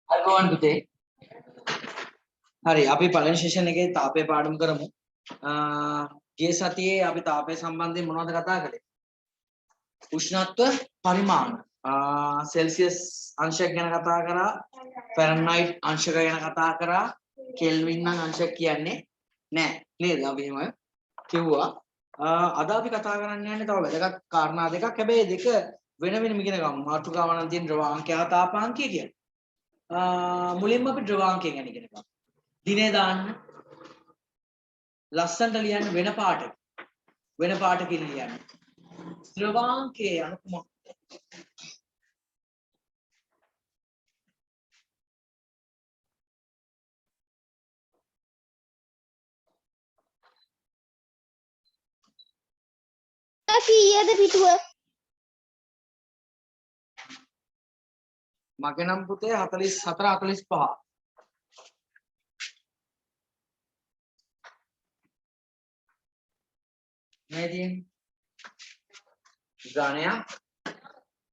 අල්ගෝවන් පුතේ. හරි අපි පළවෙනි සෙෂන් එකේ තාපය පාඩම් කරමු. ගිය සතියේ අපි තාපය සම්බන්ධයෙන් මොනවද කතා කළේ? උෂ්ණත්ව පරිමාණ. සෙල්සියස් අංශයක් ගැන කතා කරා, ෆැරන්හයිට් අංශක ගැන කතා කරා, කෙල්වින් නම් අංශක කියන්නේ නැහැ නේද? අපි එහෙම කිව්වා. අද අපි කතා කරන්න යන්නේ තව වැදගත් කාරණා දෙකක්. හැබැයි දෙක වෙන වෙනම ඉගෙන ගමු. මාතෘකාව නම් තියෙන ද්‍රවාංකය හා තාපාංකය කියන්නේ. මුලින්ම අපි ද්‍රවාංකය ගැන ඉගෙන ගමු. දිනේ දාන්න ලස්සනට ලියන්න වෙන පාටක. වෙන පාටකින් ලියන්න. ද්‍රවාංකයේ අනුකම කීයද පිටුව? මගේ නම් පුතේ 44 45. මේ තියෙන්නේ ඝනයක්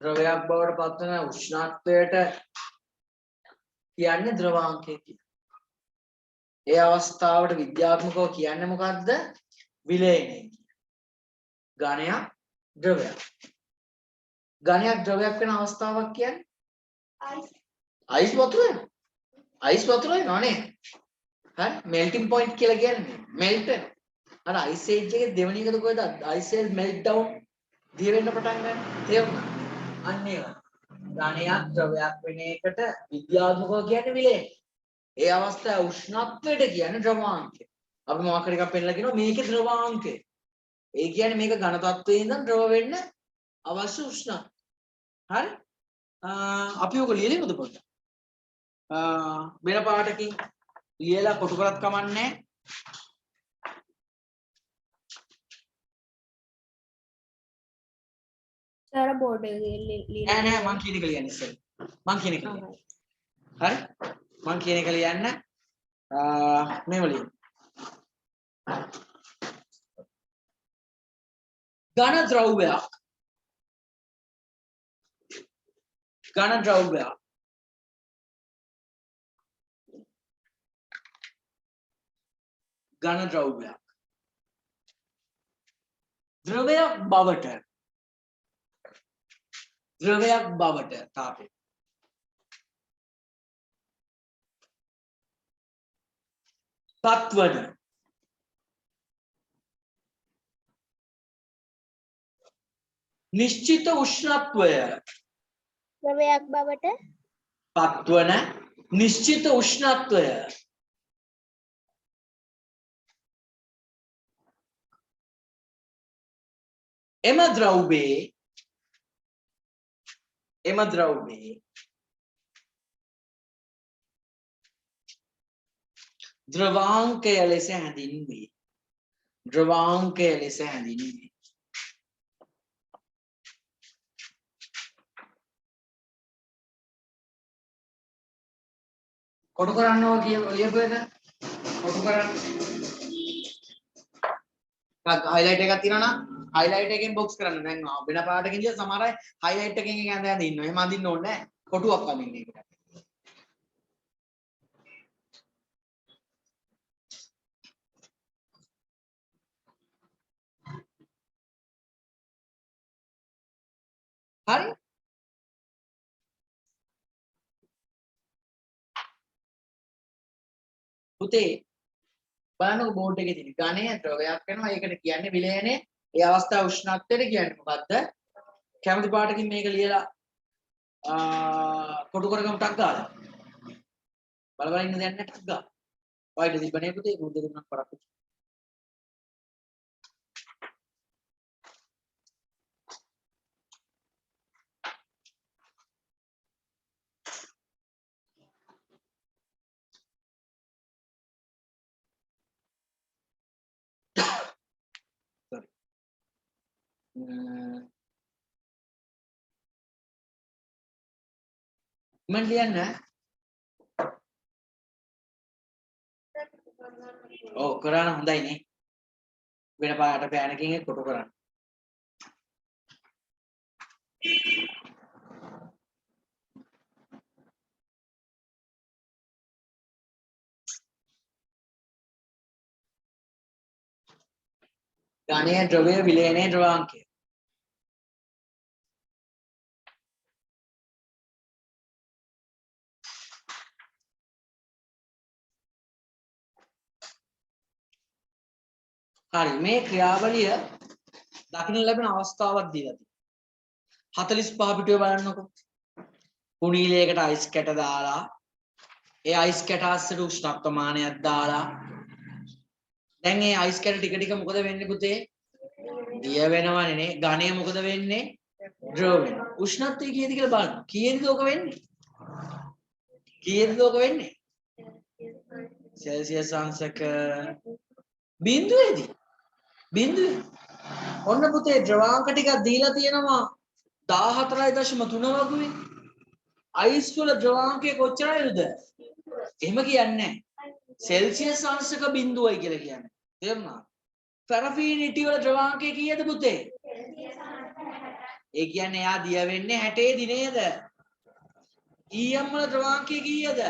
ද්‍රවයක් බවට පත්වන උෂ්ණත්වයට කියන්නේ ද්‍රවාංකය කියලා. ඒ අවස්ථාවට විද්‍යාත්මකව කියන්නේ මොකද්ද? විලයනය. ඝනයක් ද්‍රවයක්. ඝනයක් ද්‍රවයක් වෙන අවස්ථාවක් කියන්නේ අයිස් වතුර වෙනවා. අයිස් වතුර වෙනවා නේද? හරි මෙල්ටිං පොයින්ට් කියලා කියන්නේ මෙල්ට් වෙනවා. අර අයිස් ඒජ් එකේ දෙවෙනි එකද කොහෙද? අයිස් ඒජ් මෙල්ට් ඩවුන් දිය වෙන්න පටන් ගන්න. තේරුණා? අන්න ඒක. ඝනයක් ද්‍රවයක් වෙන එකට විද්‍යාත්මකව කියන්නේ විලයනය. ඒ අවස්ථාවේ උෂ්ණත්වයට කියන්නේ ද්‍රවාංකය. අපි මොකක් හරි එකක් පෙන්නලා කියනවා මේකේ ද්‍රවාංකය. ඒ කියන්නේ මේක ඝන තත්ත්වයේ ඉඳන් ද්‍රව වෙන්න අවශ්‍ය උෂ්ණත්වය. හරි? අපි ඔක ලියලිමුද පොඩ්ඩක්? වෙන පාටකින් ලියලා කොටු කරත් කමන්නේ. සර බෝඩ් එකේ ලියන්න. නෑ මං කියන එක ලියන්න ඉස්සෙල්ලා. මං කියන එක ලියන්න. හරි? මං කියන එක ලියන්න. මේව ලියන්න. ඝන ද්‍රව්‍යයක් ඝන ද්‍රව්‍යයක් ඝන ද්‍රව්‍යයක් ද්‍රවයක් බවට තාපය පත්වන නිශ්චිත උෂ්ණත්වය ද්‍රවයක් බවට පත්වන නිශ්චිත උෂ්ණත්වය එම ද්‍රව්‍යයේ ද්‍රවාංකය ලෙස හැඳින්වේ. කොටු කරන්න ඕක ලියපු එක කොටු කරන්න. හයිලයිට් එකක් තියෙනවා නම් හයිලයිට් එකෙන් බොක්ස් කරන්න. දැන් වෙන පාටකින් ඉඳලා සමහර අය හයිලයිට් එකකින් ඇඳ ඉන්නවා. එහෙම අඳින්න ඕනේ නැහැ. කොටුවක් අඳින්න ඒකට. හරි? පුතේ බලන්නකො බෝඩ් එකේ තියෙන ඝනය ද්‍රවයක් වෙනවා. ඒකට කියන්නේ විලයනය. ඒ අවස්ථාව උෂ්ණත්වයට කියන්නේ මොකද්ද? කැමති පාටකින් මේක ලියලා කොටු කරගමු ටක් ගාලා. බල බල ඉන්න දෙයක් නැහැ ටක් ගාලා. ඔයිට තිබ්බනේ පුතේ බුද්ධ දුන්නක් පරක්කු. sorry. මන් ලියන්න. ඔව් කරාන හොඳයි නේ. වෙන පාට පෑනකින් කොටු කරන්න. ඝනය ද්‍රවය විලයනයේ ද්‍රවාංකය. හරි මේ ක්‍රියාවලිය දකින්න ලැබෙන අවස්ථාවක් දීලා තියෙනවා. 45 පිටුවේ බලන්නකො. කුණීලයකට අයිස් කැට දාලා ඒ අයිස් කැට අස්සට උෂ්ණත්වමානයක් දාලා දැන් මේ අයිස් කැට ටික ටික මොකද වෙන්නේ පුතේ? දිය වෙනවනේ නේ. ඝනය මොකද වෙන්නේ? ද්‍රව වෙනවා. උෂ්ණත්වය කීයද කියලා බලන්න. කීයේද ඕක වෙන්නේ? කීයේද ඕක වෙන්නේ? සෙල්සියස් අංශක බිඳුවේදී. බිඳුවේ. ඔන්න පුතේ ද්‍රවාංක ටිකක් දීලා තියෙනවා 14.3 වගේ. අයිස් වල ද්‍රවාංකය කොච්චරයිද? එහෙම කියන්නේ නැහැ. සෙල්සියස් අංශක බිඳුවයි කියලා කියන්නේ. තේරුණා? පැරෆිනිටි වල ද්‍රවාංකය කීයද පුතේ? ඒ කියන්නේ එයා දිය වෙන්නේ 60 දී නේද? ඊයම් වල ද්‍රවාංකය කීයද?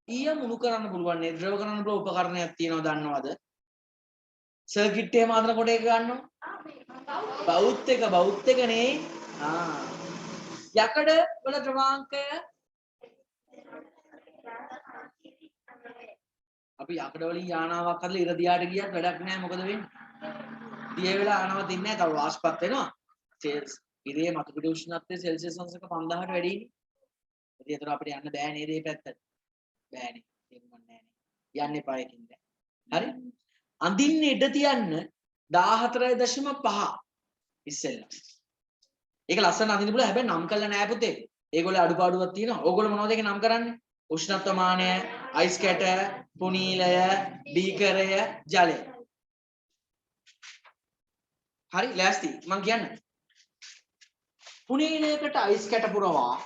ඊයම් උණු කරන්න පුළුවන් නේ. ද්‍රව කරන්න පුළුවන් උපකරණයක් තියෙනවද දන්නවද? සර්කිට් එකේ මාතර කොට එක ගන්නවා. බවුත් එක නේ. යකඩ වල ද්‍රවාංකය අපි යකඩ වලින් යානාවක් හදලා ඉර දිහාට ගියත් වැඩක් නැහැ. මොකද වෙන්නේ? දිය වෙලා ආනවත් ඉන්නේ නැහැ. තව වාෂ්පත් වෙනවා. ඉරේ මතු පිට උෂ්ණත්වය සෙල්සියස් අංශක 5000ට වැඩිනේ. ඉතින් ඒතර අපිට යන්න බෑ නේද මේ පැත්තට? බෑනේ. තේරුම්න්නේ නැහැ. යන්න එපා ඒකින්ද. හරි? අඳින්න ඉඩ තියන්න 14.5 ඉස්සෙල්ලා. ඒක ලස්සන අඳින්න පුළුවන්. හැබැයි නම් කරලා නෑ පුතේ. ඒගොල්ලෝ අඩුපාඩුවක් තියෙනවා. ඕගොල්ලෝ මොනවද ඒක නම් කරන්නේ? උෂ්ණත්වමානය, අයිස් කැට, පුනීලය, බීකරය, ජලය. හරි ලෑස්ති මං කියන්න. පුනීලයකට අයිස් කැට පුරවා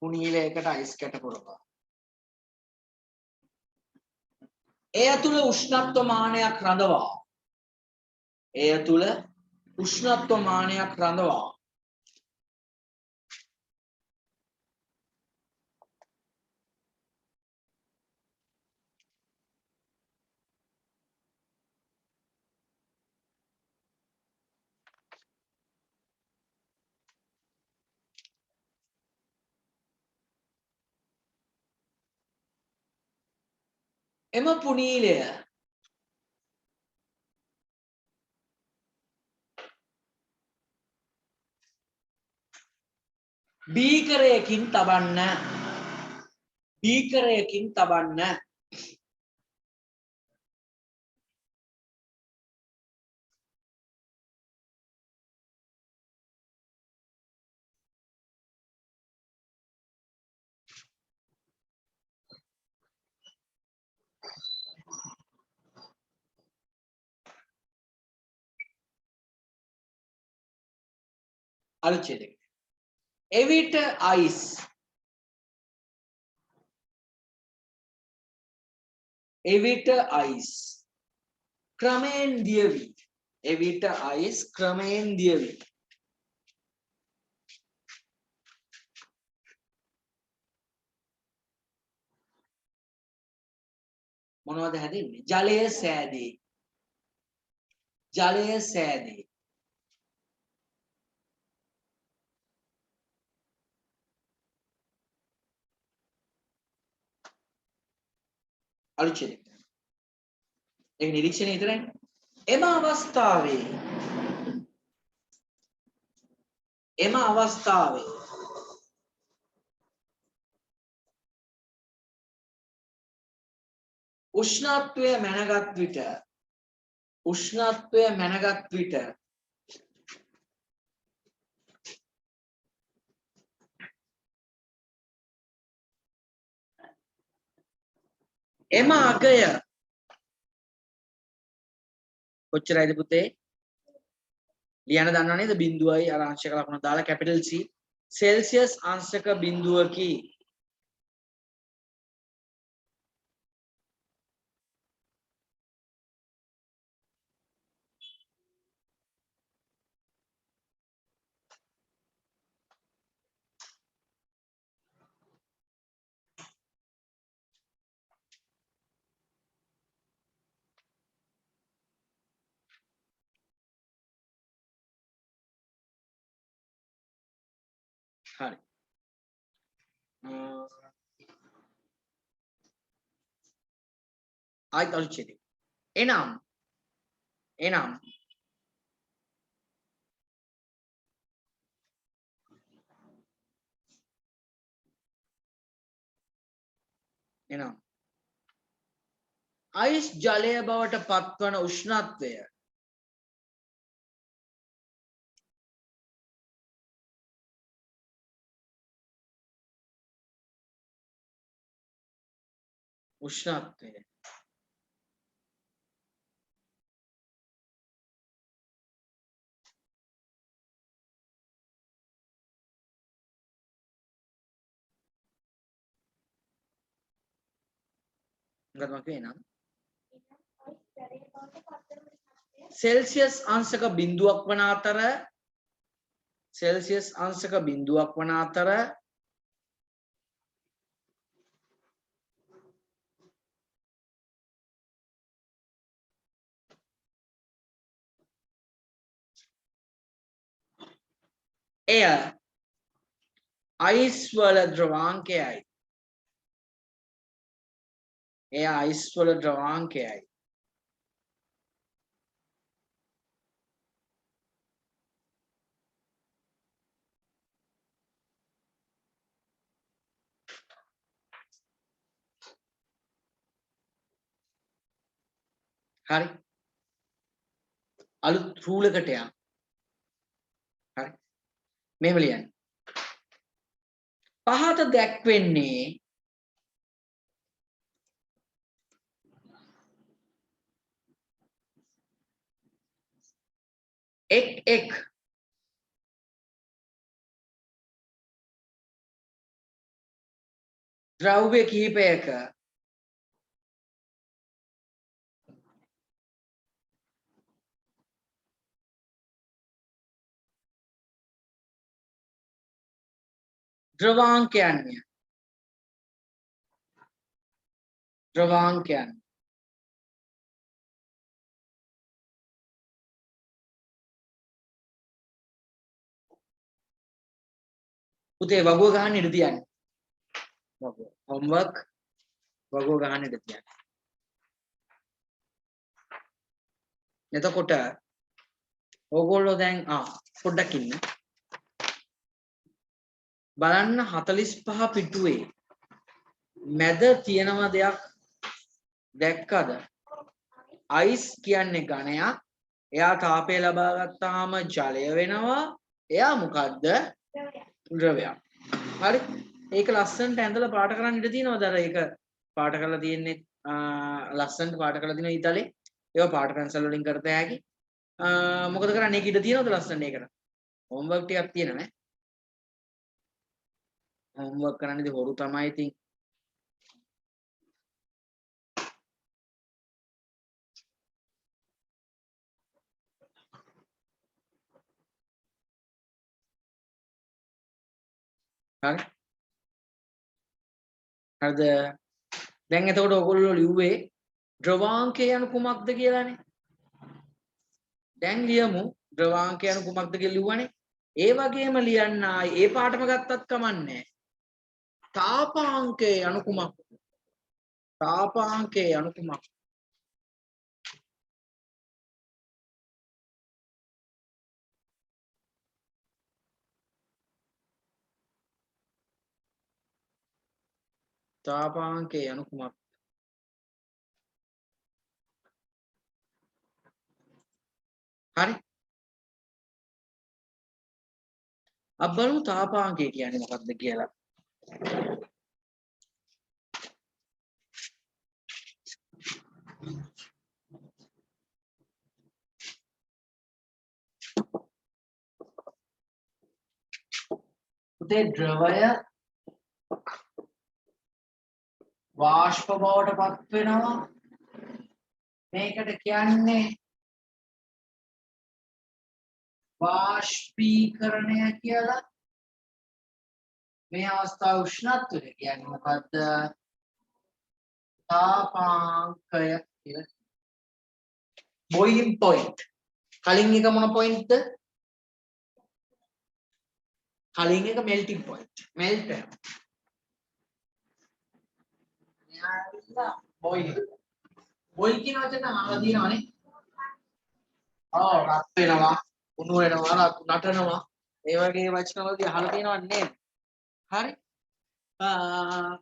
පුනීලයකට අයිස් කැට පුරවා එය තුල උෂ්ණත්වමානයක් රඳවා එය තුල උෂ්ණත්වමානයක් රඳවා එම පුනීලය බීකරයකින් තබන්න අලුච්ඡේදය එවිට අයිස් ක්‍රමයෙන් දියවි එවිට අයිස් ක්‍රමයෙන් දියවි මොනවද හැදෙන්නේ ජලය සෑදී අලුච්ඡේදය ඒක නිරීක්ෂණය විතරයි එම අවස්ථාවේ උෂ්ණත්වය මැනගත් විට එම අගය කොච්චරයිද පුතේ ලියන්න දන්නව නේද බිඳුවයි අර අංශක ලකුණ දාලා කැපිටල් C සෙල්සියස් අංශක බිඳුවකි හරි. ආයිත් අලුත් එනම් අයිස් ජලය බවට පත්වන උෂ්ණත්වය සෙල්සියස් අංශක බිඳුවක් වන අතර එය අයිස් වල ද්‍රවාංකයයි. හරි. අලුත් රූල් එකට යන්න. හරි. මෙහෙම ලියන්න. පහත දැක්වෙන්නේ එක් ද්‍රව්‍ය කිහිපයක ද්‍රවාංකයන්ය. පුතේ වගුව ගහන්න ඉඩ තියන්න. homework වගුව ගහන්න ඉඩ තියන්න. එතකොට ඕගොල්ලෝ දැන් පොඩ්ඩක් ඉන්න. බලන්න 45 පිටුවේ මැද තියෙනව දෙයක් දැක්කද? අයිස් කියන්නේ ඝනයක්. එයා තාපය ලබා ගත්තාම ජලය වෙනවා. එයා මොකද්ද? ද්‍රවයක්. හරි. ඒක ලස්සනට ඇඳලා පාට කරන්න ඉඩ තියෙනවද? අර ඒක පාට කරලා තියෙන්නේ ලස්සනට පාට කරලා දින ඊතලේ. ඒවා පාට පැන්සල් වලින් කරත හැකි. මොකද කරන්නේ? ඒක ඉඩ තියෙනවද ලස්සනට ඒකට? හෝම්වර්ක් ටිකක් තියෙනවා නේ. හෝම්වර්ක් කරන්නේදී හොරු තමයි ඉතින්. හරි. හරිද? දැන් එතකොට ඔයගොල්ලෝ ලිව්වේ ද්‍රවාංකය යනු කුමක්ද කියලානේ. දැන් ලියමු ද්‍රවාංකය යනු කුමක්ද කියලා ලිව්වනේ. ඒ වගේම ලියන්න ඒ පාඩම ගත්තත් කමන්නේ. තාපාංකය යනු කුමක්ද? තාපාංකය යනු කුමක්ද? තාපාංකය යනු කුමක්ද? හරි. අපි බලමු තාපාංකය කියන්නේ මොකක්ද කියලා. පුතේ ද්‍රවය වාෂ්ප බවට පත් වෙනවා. මේකට කියන්නේ වාෂ්පීකරණය කියලා. මේ අවස්ථාව උෂ්ණත්වය කියන්නේ මොකද්ද? තාපාංකය කියලා. boiling point. කලින් එක මොන පොයින්ට්ද? කලින් එක melting point. melt වෙනවා. boil. boil කියන වචන අහලා තියෙනවනේ. රත් වෙනවා, උණු වෙනවා, නටනවා. ඒ වගේ වචන වලදී අහලා තියෙනව නේද? හරි.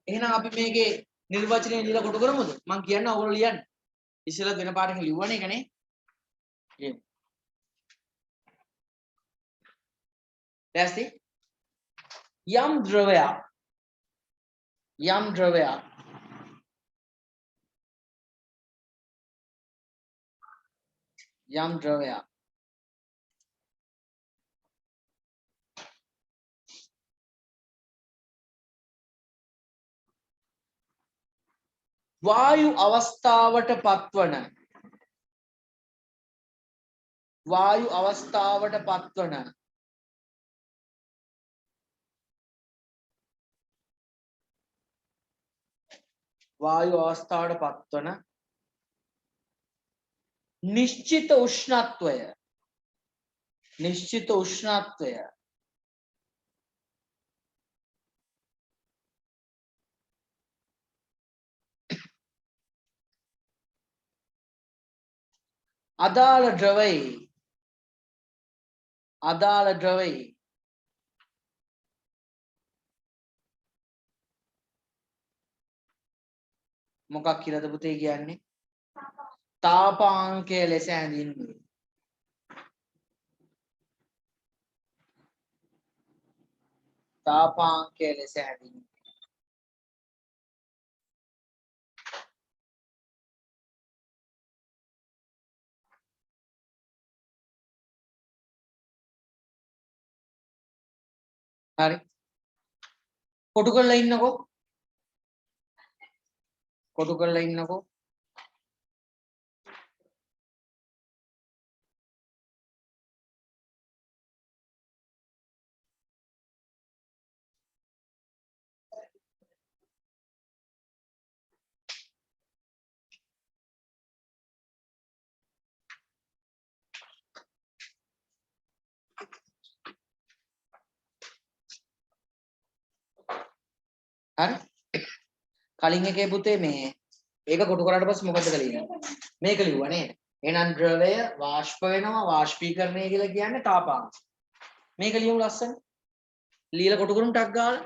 එහෙනම් අපි මේකේ නිර්වචනය ලියලා කොටු කරමුද? මම කියන්න ඕගොල්ලෝ ලියන්න. ඉස්සෙල්ලා වෙන පාඩක ලිව්වනේ ඒකනේ. ලියමු. දැස්ති යම් ද්‍රවයක් වායු අවස්ථාවට පත්වන නිශ්චිත උෂ්ණත්වය අදාළ ද්‍රවයේ මොකක් කියලාද පුතේ කියන්නේ? තාපාංකය ලෙස හැඳින්වේ. හරි. කොටු කරලා ඉන්නකෝ. හරි. කලින් එකේ පුතේ මේ ඒක කොටු කරාට පස්සේ මොකද කලින් මේක ලිව්වා නේද? එහෙනම් ද්‍රවය වාෂ්ප වෙනවා, වාෂ්පීකරණය කියලා කියන්නේ තාපාංශ. මේක ලියමු ලස්සන. ලියලා කොටු කරමු ටක් ගාලා.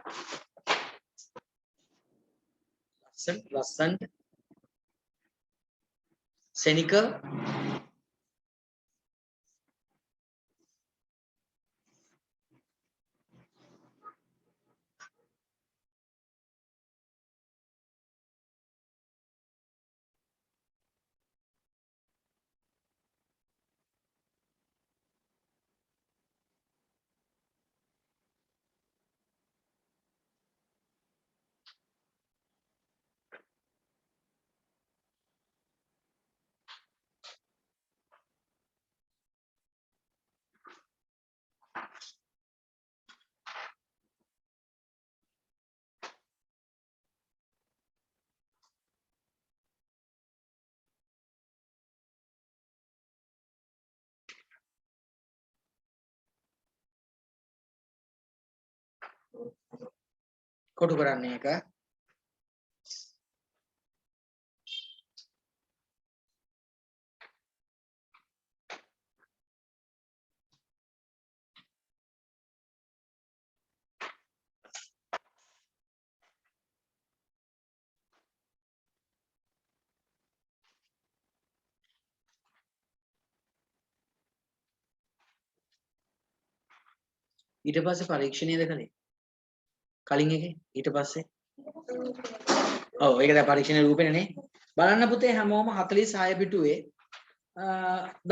ලස්සන. සෙනික කොටු කරන්නේ එක. ඊට පස්සේ පරීක්ෂණයද කළේ කලින් එකේ ඊට පස්සේ ඔව් ඒක දැන් පරීක්ෂණයේ රූපෙනේ නේ බලන්න පුතේ හැමෝම 46 පිටුවේ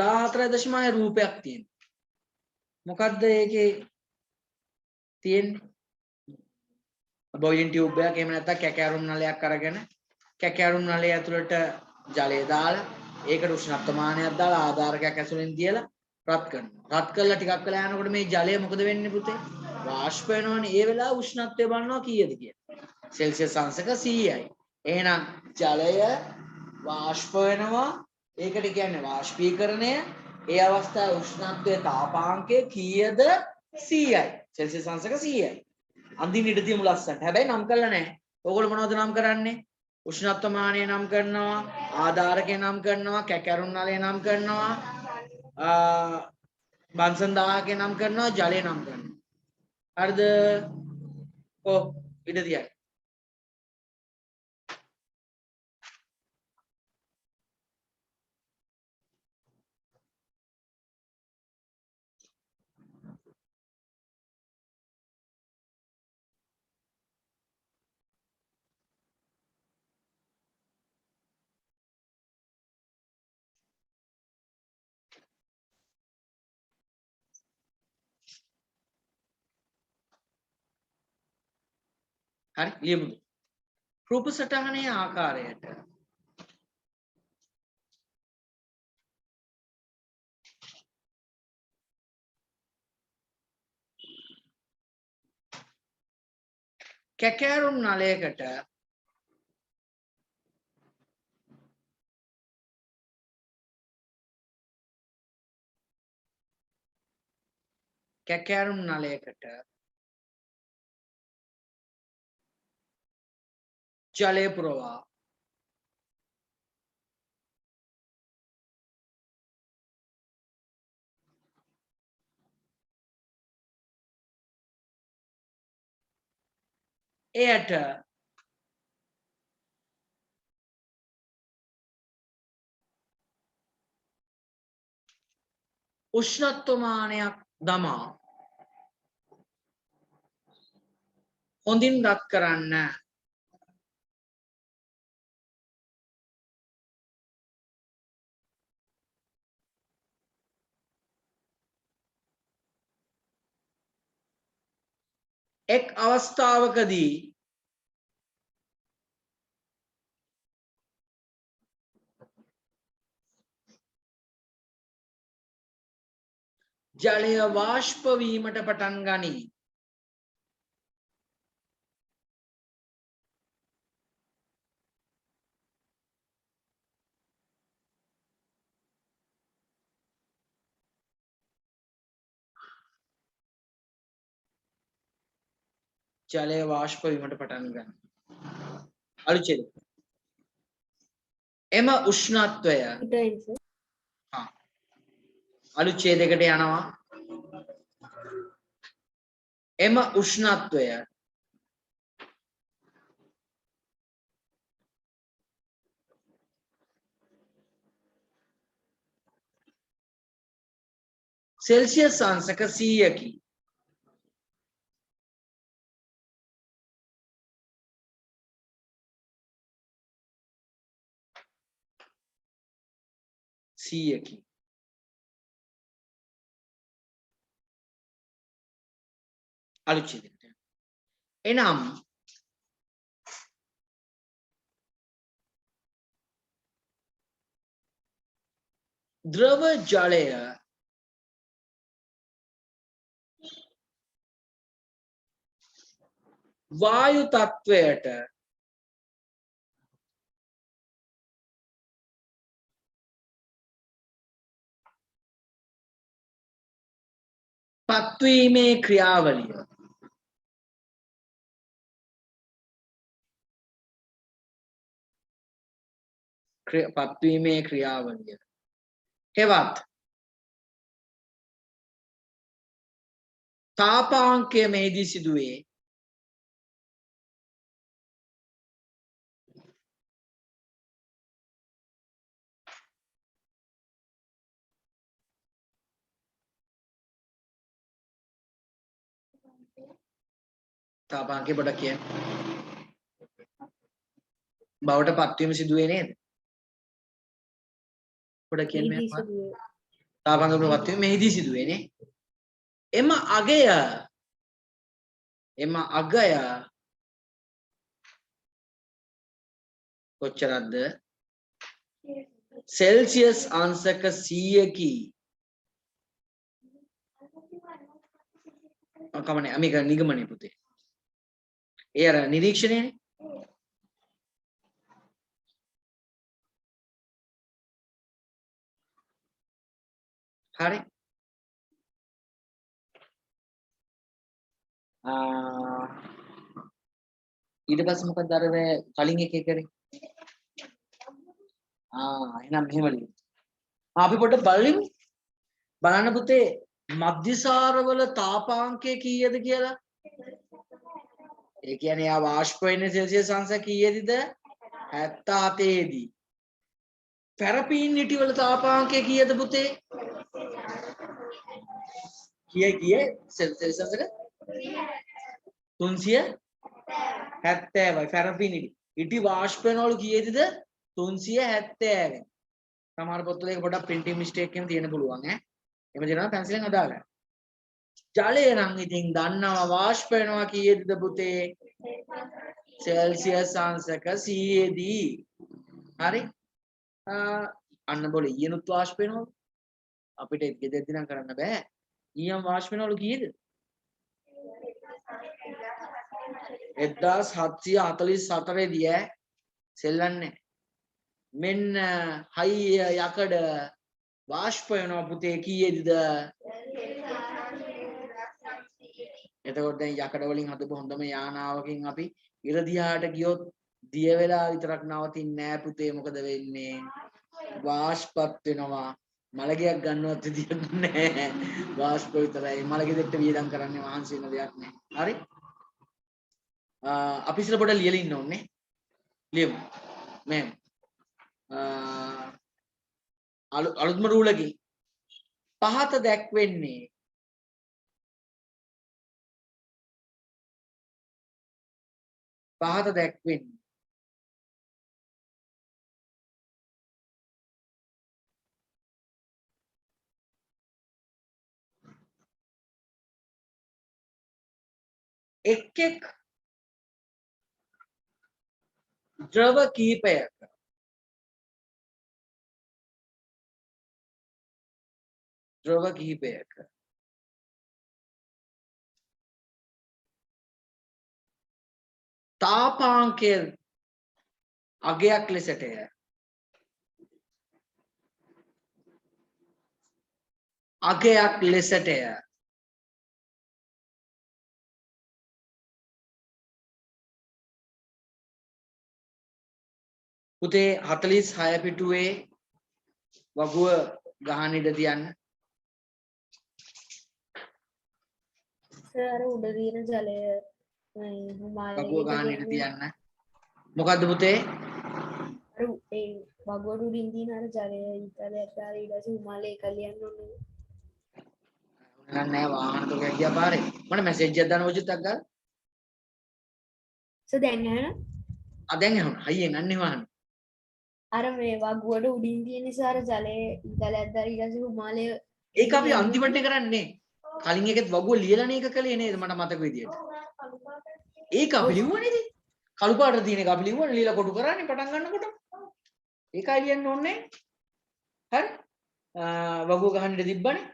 14.6 රූපයක් තියෙනවා මොකද්ද ඒකේ තියෙන්නේ බොයිලින් ටියුබ් එකක් එහෙම නැත්නම් කැකෑරුම් නලයක් අරගෙන කැකෑරුම් නලය ඇතුළට ජලය දාලා ඒකට උෂ්ණත්වමානයක් දාලා ආධාරකයක් ඇතුළෙන් තියලා රත් කරනවා රත් කළා ටිකක් වෙලා යනකොට මේ ජලය මොකද වෙන්නේ පුතේ වාෂ්ප වෙනවනේ ඒ වෙලාව උෂ්ණත්වය බලනවා කීයද කියලා සෙල්සියස් අංශක 100යි එහෙනම් ජලය වාෂ්ප වෙනවා ඒකට කියන්නේ වාෂ්පීකරණය ඒ අවස්ථාවේ උෂ්ණත්වයේ තාපාංකය කීයද 100යි. සෙල්සියස් අංශක 100යි. අන්තිම ඉඳ තියමු ලස්සනට. හැබැයි නම් කරලා නැහැ. ඕගොල්ලෝ මොනවද නම් කරන්නේ? උෂ්ණත්ව මානය නම් කරනවා, ආධාරකය නම් කරනවා, කැකරුන් නලය නම් කරනවා, බන්සන් දාහකය නම් කරනවා, ජලය නම් කරනවා. හරිද? ඔව් ඉඳ තියයි. හරි ලියමු. රූප සටහනේ ආකාරයට කැකෑරුම් නලයකට ජලය පුරවා එයට උෂ්ණත්වමානයක් දමා හොඳින් රත් කරන්න. එක් අවස්ථාවකදී ජලය වාෂ්ප වීමට පටන් ගනී. ජලය වාෂ්ප වීමට පටන් ගනී. අලුචෙද එම උෂ්ණත්වය අලුච්ඡේදයකට යනවා. එම උෂ්ණත්වය සෙල්සියස් අංශක 100කි. අලුච්ඡේදයට. එනම් ද්‍රව ජලය වායු තත්වයට පත්වීමේ ක්‍රියාවලිය හෙවත් තාපාංකය මෙහිදී සිදුවේ. තාපාංකය පොඩක් කියන්න. බවට පත්වීම සිදුවේ නේද? පොඩක් කියන්න මෙහෙම. තාපාංකය බවට පත්වීම මෙහිදී සිදුවේ නේ. එම අගය කොච්චරක්ද? සෙල්සියස් අංශක 100කි. කමනේ මේක නිගමනය පුතේ. ඒ අර නිරීක්ෂණයනේ. හරි. ඊට පස්සේ මොකද අර කලින් එකේ කරේ එහෙනම් මෙහෙම ලියමු අපි පොඩ්ඩක් බලන්න පුතේ මධ්‍යසාරවල තාපාංකය කීයද කියලා ඒ කියන්නේ යා වාෂ්ප වෙන්නේ සෙල්සියස් අංශ කීයේද 77 දී පැරපීන් නිටි වල තාපාංකය කීයද පුතේ කීයේ සෙල්සියස් අංශක 370යි පැරපීන් නිටි ඉටි වාෂ්ප වෙනවලු කීයේද 370 සමහර පොත්වල ඒක පොඩ්ඩක් printing mistake එකක් තියෙන පුළුවන් ඈ එහෙම දෙනවා පැන්සිලෙන් හදාගන්න ජලය නම් ඉතින් දන්නවා වාෂ්ප වෙනවා කීයේද පුතේ සෙල්සියස් අංශක 100 දී හරි අන්න බෝල ඊයනුත් වාෂ්ප වෙනවලු අපිට ගෙදෙද්දි නම් කරන්න බෑ ඊයම් වාෂ්ප වෙනවලු කීයද 1744 දී ඈ සෙල්ලන්නේ මෙන්න හයිය යකඩ වාෂ්ප වෙනවා පුතේ කීයේද එතකොට දැන් යකඩ වලින් හදපු හොඳම යානාවකින් අපි ඉර දිහාට ගියොත් දිය වෙලා විතරක් නවතින්නේ නෑ පුතේ මොකද වෙන්නේ වාෂ්පත් වෙනවා මලගයක් ගන්නවත් විදියක් නෑ වාෂ්ප විතරයි මලගෙදෙට්ට වියදම් කරන්නේ මහන්සි වෙන දෙයක් නෑ හරි අපි ඉස්සර පොඩ්ඩක් ලියලා ඉන්න ඕනේ ලියමු මේ අලුත්ම රූල් එකකින් පහත දැක්වෙන්නේ එක් ද්‍රව කීපයක තාපාංකය අගයක් ලෙසටය පුතේ 46 පිටුවේ වගුව ගහන ඉඩ තියන්න සර් උඩ දින ජලය වගුව ගහන ඉඩ තියන්න මොකද්ද පුතේ අර ඒ වගුවට උඩින් දින අර ජලය ඉතලයට ආර ඊට පස්සේ හිමාලය එක ලියන්න ඕනේ නෑ වාහන තෝගයක් ගියා පාරේ මට මැසේජ් එකක් දාන්න ඔජිත්තක් ගාලා සර් දැන් නෑ දැන් එහුණා හයියෙන් අන්නේ වාහන අර මේ වගුවට උඩින් තියෙන නිසා අර ජලය ඉතලයට ආර ඊට පස්සේ හිමාලය ඒක අපි අන්තිමට කරන්නේ කලින් එකෙත් වගුව ලියලානේ ඒක කළේ නේද මට මතක විදියට ඒක අපි ලිව්වනේ ඉතින් කළු පාට තියෙන එක අපි ලිව්වනේ ලියලා කොටු කරන්නේ පටන් ගන්නකොට ඒකයි ලියන්න ඕනේ හරි වගුව ගහන්න ඉඳ තිබ්බනේ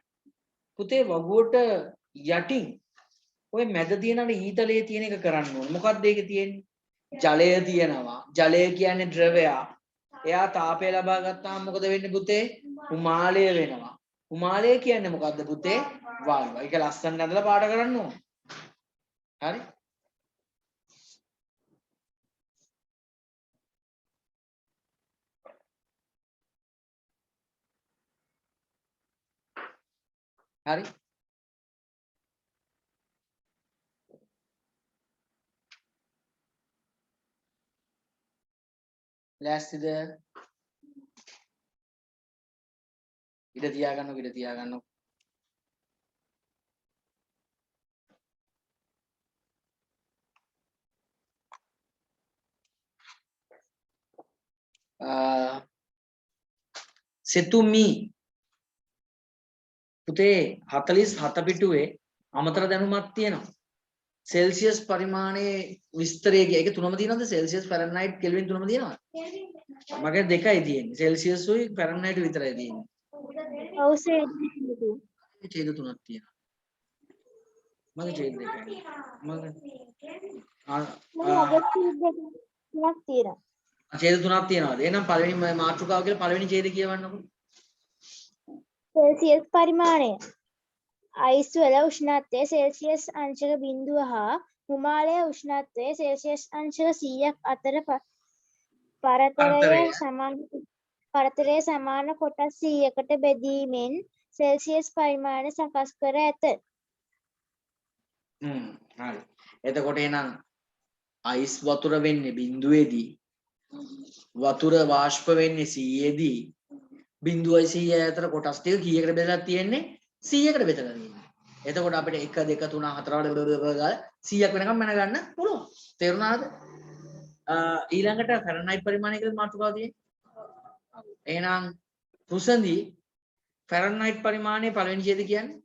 පුතේ වගුවට යටින් ඔය මැද තියෙන අර ඊතලයේ තියෙන එක කරන්න ඕනේ මොකක්ද ඒකේ තියෙන්නේ ජලය තියෙනවා ජලය කියන්නේ ද්‍රවයක් එයා තාපය ලබා ගත්තාම මොකද වෙන්නේ පුතේ උමාලය වෙනවා උමාලය කියන්නේ මොකද්ද පුතේ වායුව ඒක ලස්සන ඇදලා පාට කරන්න ඕනේ හරි හරි ලෑස්තිද ඉඩ තියාගන්න සෙතුමි පුතේ 47 පිටුවේ අමතර දැනුමක් තියෙනවා සෙල්සියස් පරිමාණයේ විස්තරය ඒක තුනම තියෙනවද සෙල්සියස් ෆැරන්හයිට් කෙල්වින් තුනම තියෙනවද මගේ දෙකයි තියෙන්නේ සෙල්සියස් උයි ෆැරන්හයිට් විතරයි තියෙන්නේ ඔව් සර් ඡේද තුනක් තියෙනවා මගේ ඡේද දෙකයි මගේ තුනක් තියෙනවා ඡේද තුනක් තියෙනවද එහෙනම් පළවෙනි මාතෘකාව කියලා පළවෙනි ඡේද කියවන්නකො සෙල්සියස් පරිමාණය අයිස් වල උෂ්ණත්වය සෙල්සියස් අංශක 0 හා හිමාලයේ උෂ්ණත්වය සෙල්සියස් අංශක 100ක් අතර පරතරය සමාන කොටස් 100කට බෙදීමෙන් සෙල්සියස් පරිමාණය සකස් කර ඇත. හරි. එතකොට එහෙනම් අයිස් වතුර වෙන්නේ බිඳුවේදී වතුර වාෂ්ප වෙන්නේ 100ේදී බිඳුවයි 100යි අතර කොටස් ටික කීයකට බෙදලා තියෙන්නේ 100කට බෙදලා තියෙන්නේ. එතකොට අපිට 1 2 3 4 වල 100ක් වෙනකම් මැන ගන්න පුළුවන්. තේරුණාද? ඊළඟට ෆැරන්හයිට් පරිමාණය කියලා මාතෘකාව තියෙන්නේ. එහෙනම් කුසඳි ෆැරන්හයිට් පරිමාණය පළවෙනි ඡේදය කියන්නේ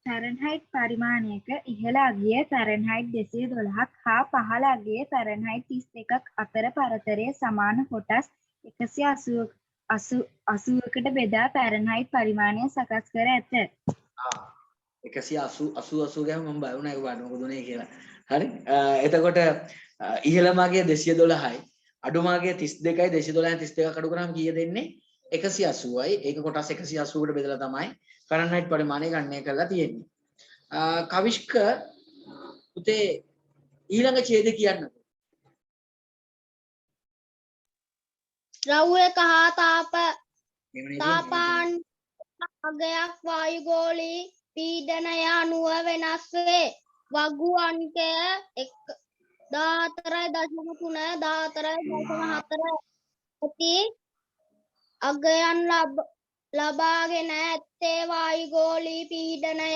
ෆැරන්හයිට් පරිමාණයක ඉහළ අගිය ෆැරන්හයිට් 212ක් හා පහළ අගිය ෆැරන්හයිට් 32ක් අතර පරතරය සමාන කොටස් 180කට බෙදා ෆැරන්හයිට් පරිමාණය සකස් කර ඇත. 180 ගාම මම බය වුණා ඒක බලන්න මොකද උනේ කියලා. හරි. එතකොට ඉහළම අගිය 212යි අඩුම අගිය 32යි 212න් 32ක් අඩු කරාම කීයද එන්නේ 180යි. ඒක කොටස් 180කට බෙදලා තමයි ෆැරන්හයිට් පරිමාණය ගණනය කරලා තියෙන්නේ. කවිෂ්ක පුතේ ඊළඟ ඡේදය කියන්න. ද්‍රව්‍යක හා තාපාන් අගයක් වායුගෝලී පීඩනය අනුව වෙනස් වේ. වගු අංකය 14.3 14.4 ඇති අගයන් ලබාගෙන ඇත්තේ වායුගෝලී පීඩනය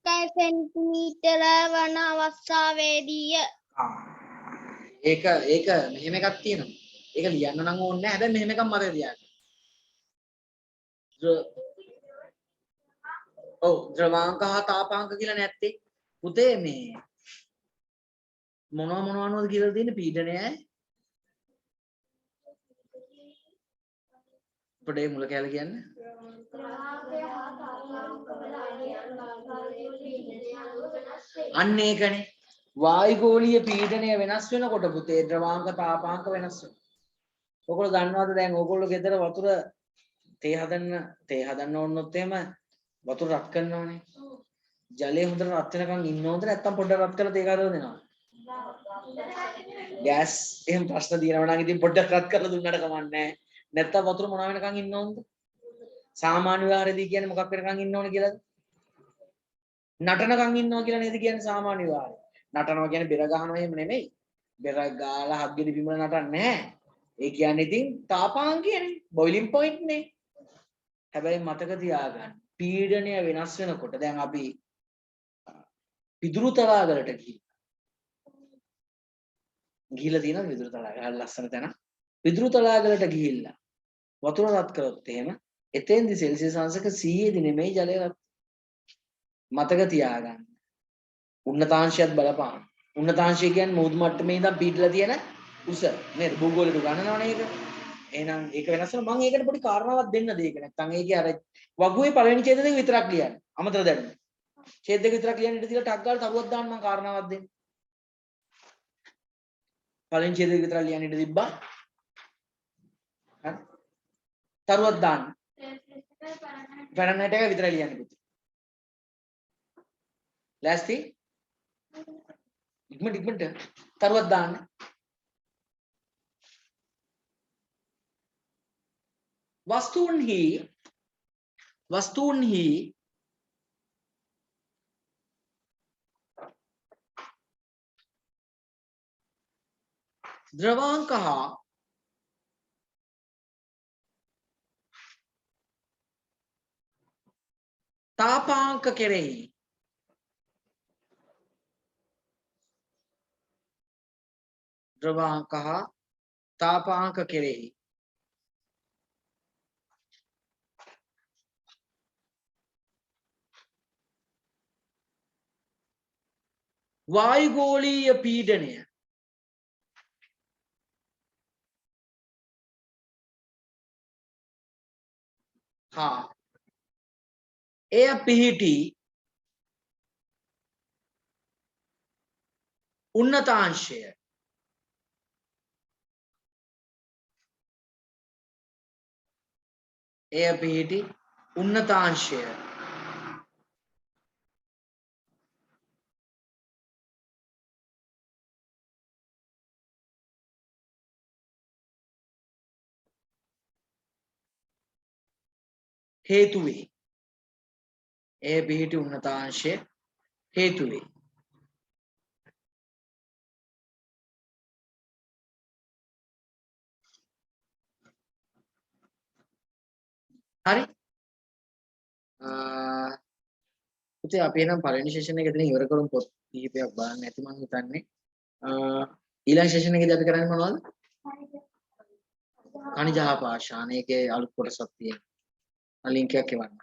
1 සෙන්ටිමීටර වන අවස්ථාවේදීය. ඒක මෙහෙම එකක් තියෙනවා. ඒක ලියන්න නම් ඕනේ නැහැ. හැබැයි මෙහෙම එකක් මතක තියාගන්න. ඔව් ද්‍රවාංක හා තාපාංක කියලා නැත්තේ. පුතේ මේ මොනවද කියලා තියෙන්නේ පීඩනයයි. පොඩේ මුල කැල කියන්නේ. අන්න ඒකනේ. වායුගෝලීය පීඩනය වෙනස් වෙනකොට පුතේ ද්‍රවාංක තාපාංක වෙනස් වෙනවා. ඔයගොල්ලෝ දන්නවද දැන් ඔයගොල්ලෝ ගෙදර වතුර තේ හදන්න ඕනොත් එහෙම වතුර රත් කරනවානේ. ජලය හොඳට රත් වෙනකන් ඉන්න ඕනද නැත්නම් පොඩ්ඩක් රත් කරලා තේ හදලා දෙනවා. ගෑස් එහෙම ප්‍රශ්න දිනනවා නම් ඉතින් පොඩ්ඩක් රත් කරලා දුන්නට කමක් නැහැ. නැත්නම් වතුර මොනවා වෙනකන් ඉන්න ඕනද? සාමාන්‍ය විවාහයේදී කියන්නේ මොකක් වෙනකන් ඉන්න ඕන කියලාද? නටනකන් ඉන්නවා කියලා නේද කියන්නේ සාමාන්‍ය විවාහය. නටනවා කියන්නේ බෙර ගහනවා එහෙම නෙමෙයි. බෙර ගාලා හග්ගෙඩි බිමල නටන්නේ නැහැ. ඒ කියන්නේ ඉතින් තාපාංකයනේ බොයිලින් පොයින්ට් නේ. හැබැයි මතක තියාගන්න පීඩනය වෙනස් වෙනකොට දැන් අපි පිදුරු තලාවලට ගිහිල්ලා තියෙනවා පිදුරු තලාව. හරි ලස්සන තැන. පිදුරු තලාවලට ගිහිල්ලා වතුර රත් කරොත් එහෙම එතෙන්දි සෙල්සියස් අංශක 100 දී නෙමෙයි ජලය රත්. මතක තියාගන්න. උන්නතාංශයත් බලපාන. උන්නතාංශය කියන්නේ මුහුදු මට්ටමේ ඉඳන් පිටලා තියෙන උස නේද? භූගෝලයට ගණනවනේ ඒක. එහෙනම් ඒක වෙනස් වෙනවා. මම ඒකට පොඩි කාරණාවක් දෙන්නද ඒක නැත්නම් ඒකේ අර වගුවේ පළවෙනි ඡේද දෙක විතරක් ලියන්න. අමතර දැනුම. ඡේද දෙක විතරක් ලියන්න ඉඳ තියලා ටක් ගාලා තරුවක් දාන්න මම කාරණාවක් දෙන්න. පළවෙනි ඡේද දෙක විතරක් ලියන්න ඉඳ තිබ්බා. හරි. තරුවක් දාන්න. ෆැරන්හයිට් එක විතරයි ලියන්න පුතේ. ලෑස්ති? ඉක්මනට තරුවක් දාන්න. වස්තුන්හි ද්‍රවාංක හා තාපාංක කෙරෙහි ද්‍රවාංක හා තාපාංක කෙරෙහි වායුගෝලීය පීඩනය හා එය පිහිටි උන්නතාංශය එය පිහිටි උන්නතාංශය හේතු වේ. ඒ පිහිටි උන්නතාංශය හේතු වේ. හරි. පුතේ අපි එනම් පළවෙනි සෙෂන් එක එතන ඉවර කරමු. පොත් කිහිපයක් බලන්න ඇති මම හිතන්නේ. ඊළඟ සෙෂන් එකේදී අපි කරන්නේ මොනවද? කණිජ පාෂාණ. ඒකේ අලුත් කොටසක් තියෙනවා. ලින්ක් එකක් එවන්න.